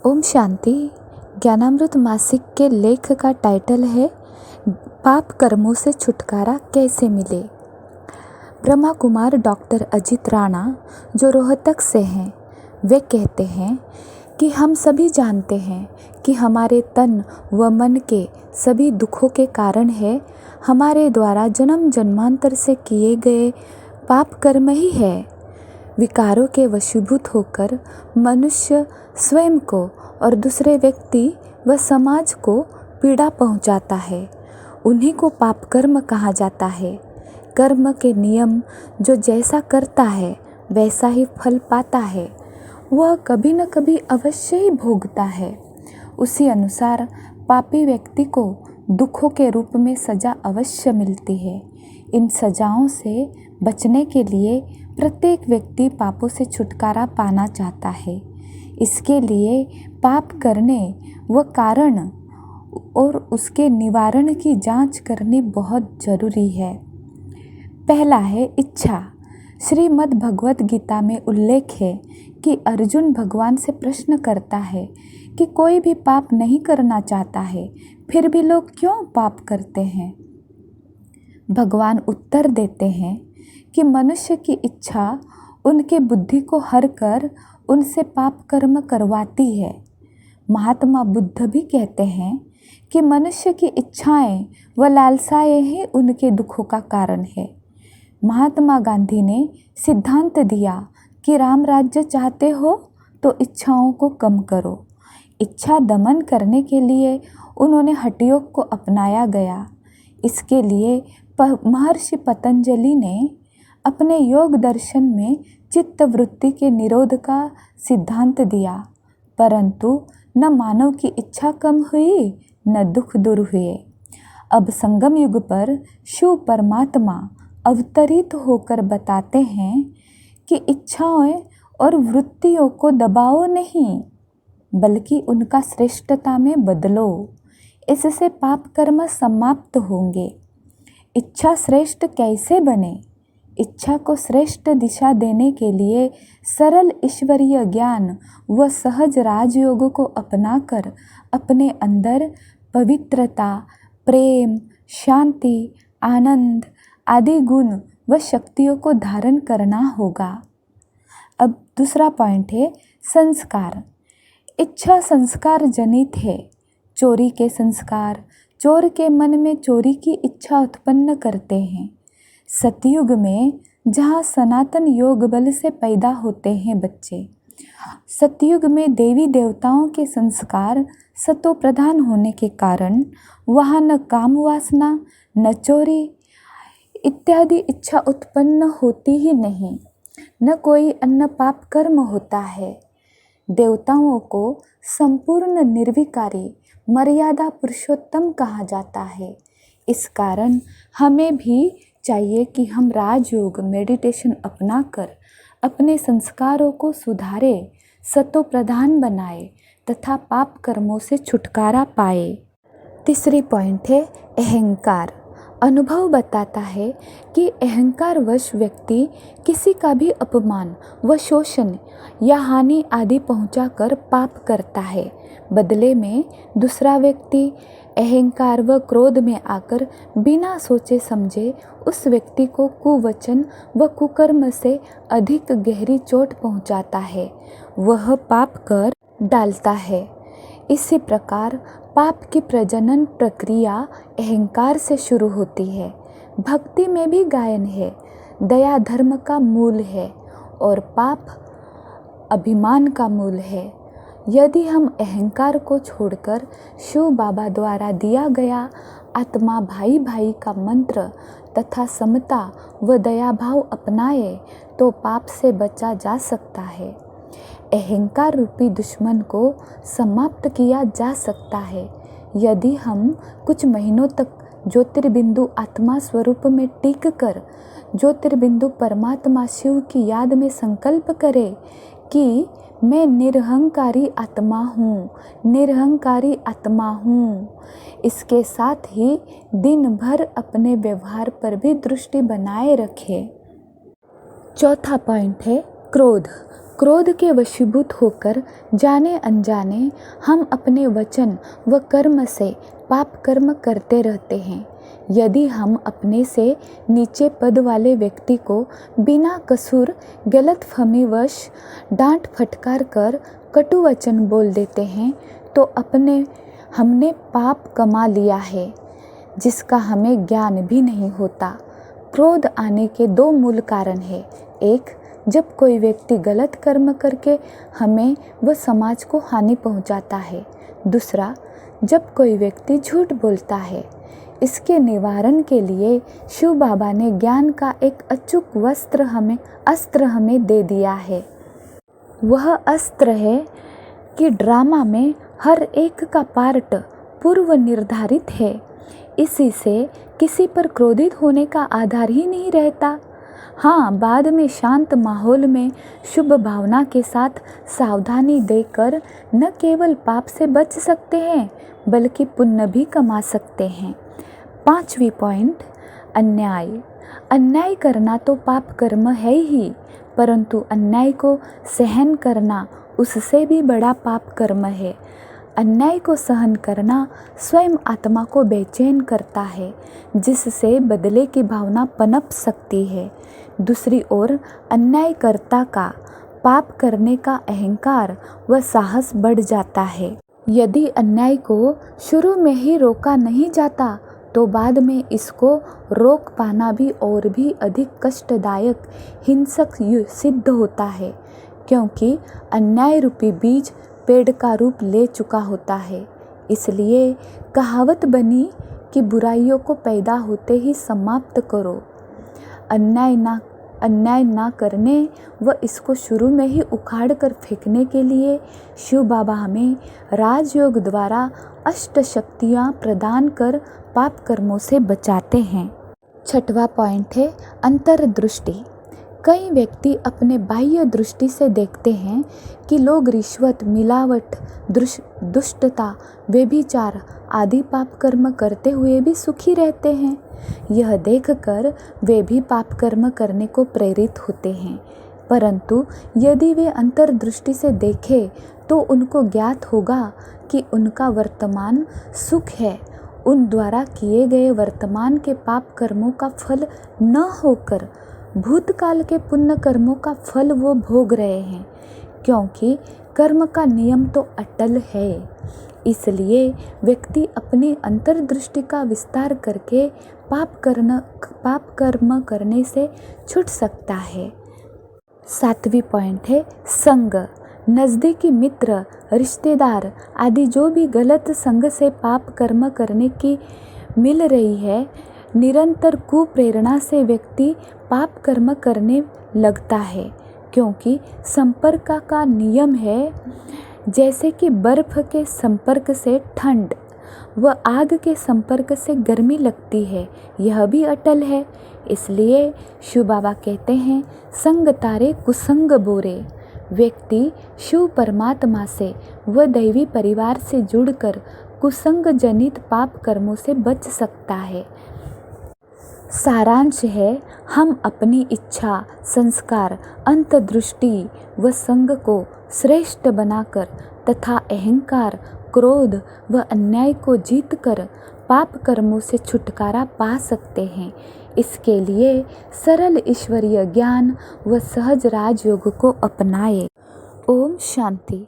ओम शांति। ज्ञानामृत मासिक के लेख का टाइटल है पाप कर्मों से छुटकारा कैसे मिले। ब्रह्मा कुमार डॉक्टर अजित राणा जो रोहतक से हैं, वे कहते हैं कि हम सभी जानते हैं कि हमारे तन व मन के सभी दुखों के कारण है हमारे द्वारा जन्म जन्मांतर से किए गए पाप कर्म ही है। विकारों के वशीभूत होकर मनुष्य स्वयं को और दूसरे व्यक्ति व समाज को पीड़ा पहुंचाता है। उन्हीं को पाप कर्म कहा जाता है। कर्म के नियम जो जैसा करता है वैसा ही फल पाता है, वह कभी न कभी अवश्य ही भोगता है। उसी अनुसार पापी व्यक्ति को दुखों के रूप में सजा अवश्य मिलती है। इन सजाओं से बचने के लिए प्रत्येक व्यक्ति पापों से छुटकारा पाना चाहता है। इसके लिए पाप करने व कारण और उसके निवारण की जांच करनी बहुत जरूरी है। पहला है इच्छा। श्रीमद् भगवत गीता में उल्लेख है कि अर्जुन भगवान से प्रश्न करता है कि कोई भी पाप नहीं करना चाहता है, फिर भी लोग क्यों पाप करते हैं। भगवान उत्तर देते हैं कि मनुष्य की इच्छा उनके बुद्धि को हर कर उनसे पाप कर्म करवाती है। महात्मा बुद्ध भी कहते हैं कि मनुष्य की इच्छाएं व लालसाएं ही उनके दुखों का कारण है। महात्मा गांधी ने सिद्धांत दिया कि राम राज्य चाहते हो तो इच्छाओं को कम करो। इच्छा दमन करने के लिए उन्होंने हठयोग को अपनाया गया। इसके लिए महर्षि पतंजलि ने अपने योग दर्शन में चित्त वृत्ति के निरोध का सिद्धांत दिया, परंतु न मानव की इच्छा कम हुई न दुख दूर हुए। अब संगम युग पर शिव परमात्मा अवतरित होकर बताते हैं कि इच्छाओं और वृत्तियों को दबाओ नहीं, बल्कि उनका श्रेष्ठता में बदलो। इससे पाप कर्म समाप्त होंगे। इच्छा श्रेष्ठ कैसे बने? इच्छा को श्रेष्ठ दिशा देने के लिए सरल ईश्वरीय ज्ञान व सहज राजयोग को अपनाकर अपने अंदर पवित्रता, प्रेम, शांति, आनंद आदि गुण व शक्तियों को धारण करना होगा। अब दूसरा पॉइंट है संस्कार। इच्छा संस्कार जनित है। चोरी के संस्कार चोर के मन में चोरी की इच्छा उत्पन्न करते हैं। सतयुग में जहाँ सनातन योग बल से पैदा होते हैं बच्चे, सतयुग में देवी देवताओं के संस्कार सतो प्रधान होने के कारण वहाँ न काम वासना न चोरी इत्यादि इच्छा उत्पन्न होती ही नहीं, न कोई अन्य पाप कर्म होता है। देवताओं को संपूर्ण निर्विकारी मर्यादा पुरुषोत्तम कहा जाता है। इस कारण हमें भी चाहिए कि हम राजयोग मेडिटेशन अपनाकर अपने संस्कारों को सुधारे, सतो प्रधान बनाए तथा पाप कर्मों से छुटकारा पाए। तीसरी पॉइंट है अहंकार। अनुभव बताता है कि अहंकारवश व्यक्ति किसी का भी अपमान व शोषण या हानि आदि पहुंचाकर पाप करता है। बदले में दूसरा व्यक्ति अहंकार व क्रोध में आकर बिना सोचे समझे उस व्यक्ति को कुवचन व कुकर्म से अधिक गहरी चोट पहुंचाता है, वह पाप कर डालता है। इसी प्रकार पाप की प्रजनन प्रक्रिया अहंकार से शुरू होती है। भक्ति में भी गायन है, दया धर्म का मूल है और पाप अभिमान का मूल है। यदि हम अहंकार को छोड़कर शिव बाबा द्वारा दिया गया आत्मा भाई भाई का मंत्र तथा समता व दया भाव अपनाए तो पाप से बचा जा सकता है। अहंकार रूपी दुश्मन को समाप्त किया जा सकता है यदि हम कुछ महीनों तक ज्योतिर्बिंदु आत्मा स्वरूप में टिक कर ज्योतिर्बिंदु परमात्मा शिव की याद में संकल्प करें कि मैं निरहंकारी आत्मा हूँ, निरहंकारी आत्मा हूँ। इसके साथ ही दिन भर अपने व्यवहार पर भी दृष्टि बनाए रखें। चौथा पॉइंट है क्रोध। क्रोध के वशीभूत होकर जाने अनजाने हम अपने वचन व कर्म से पाप कर्म करते रहते हैं। यदि हम अपने से नीचे पद वाले व्यक्ति को बिना कसूर गलतफहमीवश डांट फटकार कर कटु वचन बोल देते हैं तो हमने पाप कमा लिया है, जिसका हमें ज्ञान भी नहीं होता। क्रोध आने के दो मूल कारण हैं। एक, जब कोई व्यक्ति गलत कर्म करके हमें व समाज को हानि पहुंचाता है। दूसरा, जब कोई व्यक्ति झूठ बोलता है। इसके निवारण के लिए शिव बाबा ने ज्ञान का एक अचूक अस्त्र हमें दे दिया है। वह अस्त्र है कि ड्रामा में हर एक का पार्ट पूर्व निर्धारित है। इसी से किसी पर क्रोधित होने का आधार ही नहीं रहता। हाँ, बाद में शांत माहौल में शुभ भावना के साथ सावधानी देकर न केवल पाप से बच सकते हैं बल्कि पुण्य भी कमा सकते हैं। 5वीं पॉइंट, अन्याय करना तो पाप कर्म है ही, परंतु अन्याय को सहन करना उससे भी बड़ा पाप कर्म है। अन्याय को सहन करना स्वयं आत्मा को बेचैन करता है, जिससे बदले की भावना पनप सकती है। दूसरी ओर अन्यायकर्ता का पाप करने का अहंकार व साहस बढ़ जाता है। यदि अन्याय को शुरू में ही रोका नहीं जाता तो बाद में इसको रोक पाना भी और भी अधिक कष्टदायक हिंसक सिद्ध होता है, क्योंकि अन्याय रूपी बीज पेड़ का रूप ले चुका होता है। इसलिए कहावत बनी कि बुराइयों को पैदा होते ही समाप्त करो। अन्याय ना करने व इसको शुरू में ही उखाड़ कर फेंकने के लिए शिव बाबा हमें राजयोग द्वारा अष्ट शक्तियाँ प्रदान कर पाप कर्मों से बचाते हैं। 6वां पॉइंट है अंतर्दृष्टि। कई व्यक्ति अपने बाह्य दृष्टि से देखते हैं कि लोग रिश्वत, मिलावट, दुष्टता, व्यभिचार आदि पाप कर्म करते हुए भी सुखी रहते हैं। यह देखकर वे भी पाप कर्म करने को प्रेरित होते हैं, परंतु यदि वे अंतर्दृष्टि से देखें तो उनको ज्ञात होगा कि उनका वर्तमान सुख है। उन द्वारा किए गए वर्तमान के पाप कर्मों का फल न होकर भूतकाल के पुण्य कर्मों का फल वो भोग रहे हैं, क्योंकि कर्म का नियम तो अटल है। इसलिए व्यक्ति अपनी अंतर्दृष्टि का विस्तार करके पाप कर्म करने से छूट सकता है। 7वीं पॉइंट है संग। नज़दीकी मित्र, रिश्तेदार आदि जो भी गलत संग से पाप कर्म करने की मिल रही है, निरंतर कुप्रेरणा से व्यक्ति पाप कर्म करने लगता है, क्योंकि संपर्क का नियम है। जैसे कि बर्फ के संपर्क से ठंड व आग के संपर्क से गर्मी लगती है, यह भी अटल है। इसलिए शिव बाबा कहते हैं, संग तारे कुसंग बोरे। व्यक्ति शिव परमात्मा से व दैवी परिवार से जुड़कर कुसंग जनित पाप कर्मों से बच सकता है। सारांश है, हम अपनी इच्छा, संस्कार, अंतर्दृष्टि व संग को श्रेष्ठ बनाकर तथा अहंकार, क्रोध व अन्याय को जीतकर पाप कर्मों से छुटकारा पा सकते हैं। इसके लिए सरल ईश्वरीय ज्ञान व सहज राजयोग को अपनाएं। ओम शांति।